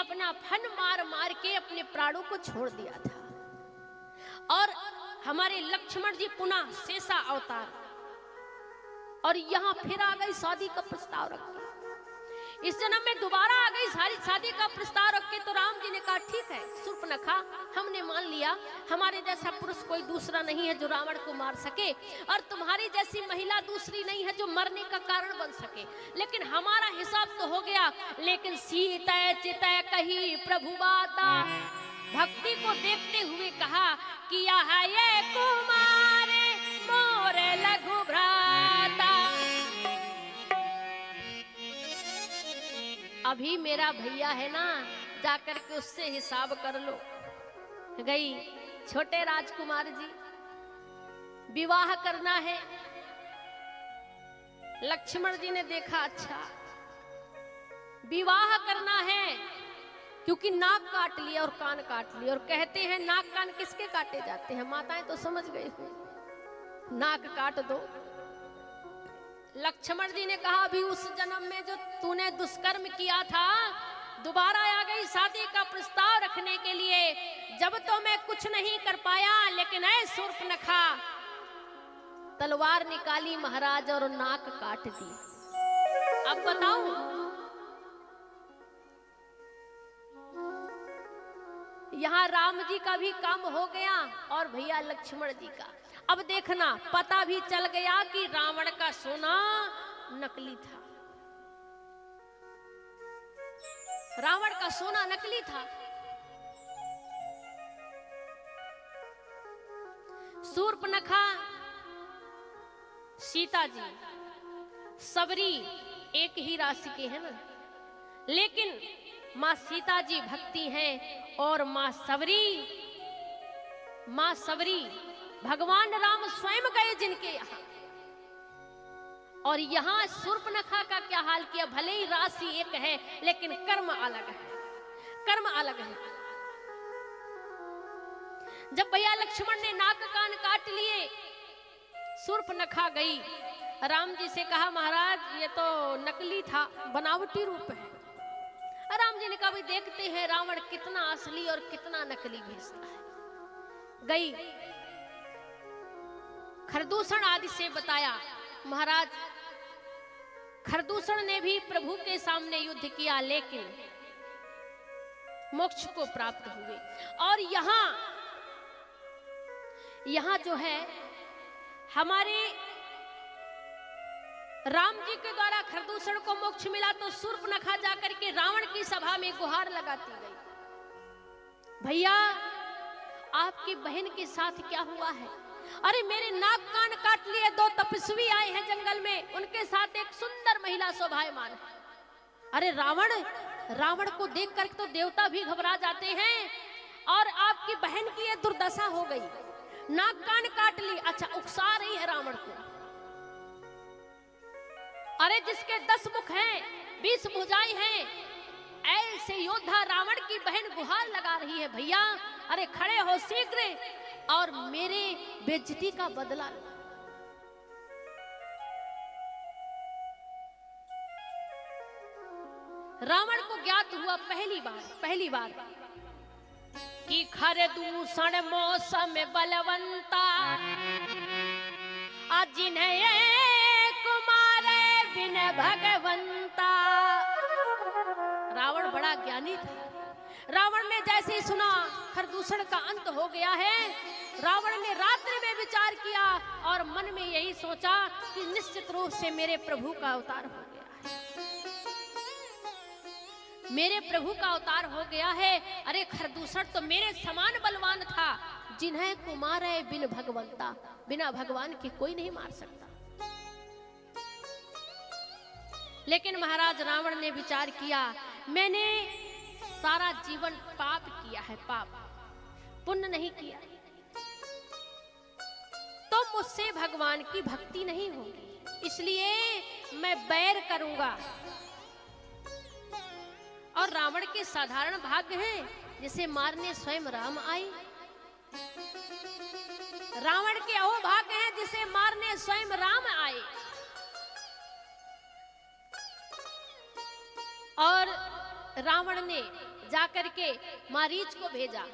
अपना फन मार मार के अपने प्राणों को छोड़ दिया था। और हमारे लक्ष्मण जी पुनः शेषा अवतार और यहाँ फिर आ गई शादी का प्रस्ताव रख के। इस जन्म में दोबारा आ गई शादी का प्रस्ताव रख के। तो राम जी ने कहा ठीक है शूर्पणखा, हमने मान लिया हमारे जैसा पुरुष कोई दूसरा नहीं है जो रावण को मार सके, और तुम्हारी जैसी महिला दूसरी नहीं है जो मरने का कारण बन सके। लेकिन हमारा हिसाब तो हो गया। लेकिन सीतय चितय कही प्रभु बाता, भक्ति को देखते हुए कहा कि यह ये कुमारे मोरे लघु भ्राता, अभी मेरा भैया है ना, जाकर के उससे हिसाब कर लो। गई छोटे राजकुमार जी, विवाह करना है। लक्ष्मण जी ने देखा अच्छा विवाह करना है, क्योंकि नाक काट लिया और कान काट लिया। और कहते हैं नाक कान किसके काटे जाते हैं, माताएं तो समझ गई हो, नाक काट दो। लक्ष्मण जी ने कहा अभी उस जन्म में जो तूने दुष्कर्म किया था, दोबारा आ गई शादी का प्रस्ताव रखने के लिए। जब तो मैं कुछ नहीं कर पाया, लेकिन ऐ शूर्पणखा, तलवार निकाली महाराज और नाक काट दी। अब बताऊं, यहाँ राम जी का भी काम हो गया और भैया लक्ष्मण जी का। अब देखना, पता भी चल गया कि रावण का सोना नकली था। रावण का सोना नकली था। शूर्पणखा, सीता जी, सबरी एक ही राशि के हैं ना, लेकिन मां सीता जी भक्ति हैं और मां सबरी भगवान राम स्वयं गए जिनके यहां। और यहां शूर्पणखा का क्या हाल किया, भले ही राशि एक है लेकिन कर्म अलग है, कर्म अलग है। जब भैया लक्ष्मण ने नाक कान काट लिए, शूर्पणखा गई राम जी से कहा महाराज ये तो नकली था, बनावटी रूप है। राम जी ने कहा भाई देखते हैं रावण कितना असली और कितना नकली भेजता है। गई खरदूषण आदि से बताया, महाराज खरदूषण ने भी प्रभु के सामने युद्ध किया लेकिन मोक्ष को प्राप्त हुए। और यहां जो है हमारे राम जी के द्वारा खरदूषण को मोक्ष मिला, तो शूर्पणखा जाकर के रावण की सभा में गुहार लगाती गई, भैया आपकी बहन के साथ क्या हुआ है? अरे मेरे नाक कान काट लिए, दो तपस्वी आए हैं जंगल में, उनके साथ एक सुंदर महिला शोभायमान है। अरे रावण को देख कर तो देवता भी घबरा जाते हैं, और आपकी बहन की ये दुर्दशा हो गई, नाक कान काट ली। अच्छा उकसा रही है रावण को। अरे जिसके 10 मुख हैं 20 भुजाएं हैं, ऐसे योद्धा रावण की बहन गुहार लगा रही है, भैया अरे खड़े हो शीघ्र और मेरे बेइज्जती का बदला लो। रावण को ज्ञात हुआ पहली बार कि खरदूषण मौसम बलवंता, आज जिन्हें कुमारे बिन भगवंता। रावण बड़ा ज्ञानी था। रावण ने जैसे ही सुना खरदूषण का अंत हो गया है, रावण ने रात्रि में विचार किया और मन में यही सोचा कि निश्चित रूप से मेरे प्रभु का अवतार हो गया है, मेरे प्रभु का अवतार हो गया है। अरे खरदूषण तो मेरे समान बलवान था, जिन्हें कुमार है बिन भगवंता, बिना भगवान के कोई नहीं मार सकता। लेकिन महाराज रावण ने विचार किया, मैंने सारा जीवन पाप किया है, पाप पुण्य नहीं किया, तो मुझसे भगवान की भक्ति नहीं होगी, इसलिए मैं बैर करूंगा। और रावण के साधारण भाग्य हैं, जिसे मारने स्वयं राम आए। रावण के अहोभाग्य हैं, जिसे मारने स्वयं राम आए। और रावण ने जाकर के मारीच को भेजा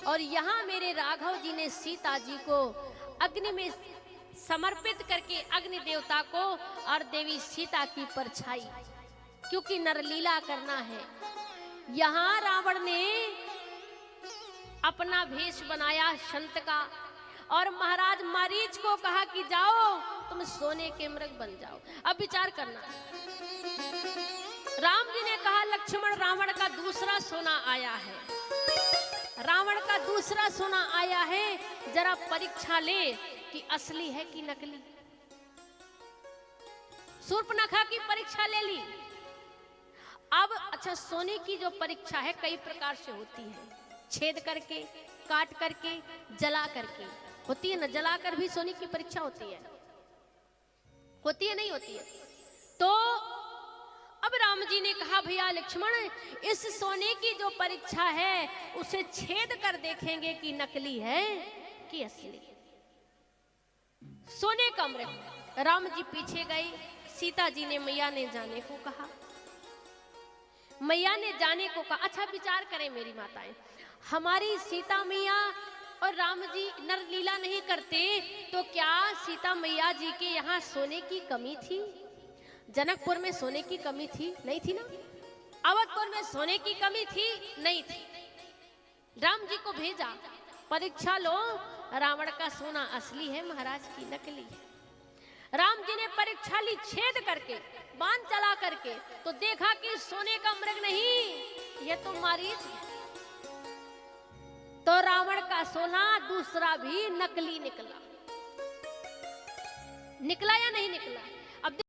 और यहाँ मेरे राघव जी ने सीता जी को अग्नि में समर्पित करके अग्नि देवता को और देवी सीता की परछाई, क्योंकि नरलीला करना है। यहाँ रावण ने अपना भेष बनाया संत का और महाराज मारीच को कहा कि जाओ तुम सोने के मृग बन जाओ। अब विचार करना, राम जी ने कहा लक्ष्मण रावण का दूसरा सोना आया है, रावण का दूसरा सोना आया है, जरा परीक्षा ले कि असली है कि नकली। शूर्पणखा की परीक्षा ले ली। अब अच्छा, सोने की जो परीक्षा है कई प्रकार से होती है, छेद करके, काट करके, जला करके होती है ना। जलाकर भी सोने की परीक्षा होती है नहीं होती है। तो अब राम जी ने कहा भैया लक्ष्मण, इस सोने की जो परीक्षा है उसे छेद कर देखेंगे कि नकली है कि असली। सोने का मृग। राम जी पीछे गए, सीता जी ने मैया ने जाने को कहा, मैया ने जाने को कहा। अच्छा विचार करें मेरी माताएं, हमारी सीता मैया और राम जी नरलीला नहीं करते तो क्या सीता मैया जी के यहाँ सोने की कमी थी? जनकपुर में सोने की कमी थी? नहीं थी ना। अवधपुर में सोने की कमी थी? नहीं थी। राम जी को भेजा, परीक्षा लो, रावण का सोना असली है, महाराज की नकली है। राम जी ने परीक्षा ली, छेद करके, बाण चला करके, तो देखा कि सोने का मृग नहीं, ये तो मारीच है। तो रावण का सोना दूसरा भी नकली निकला। निकला या नहीं निकला? अब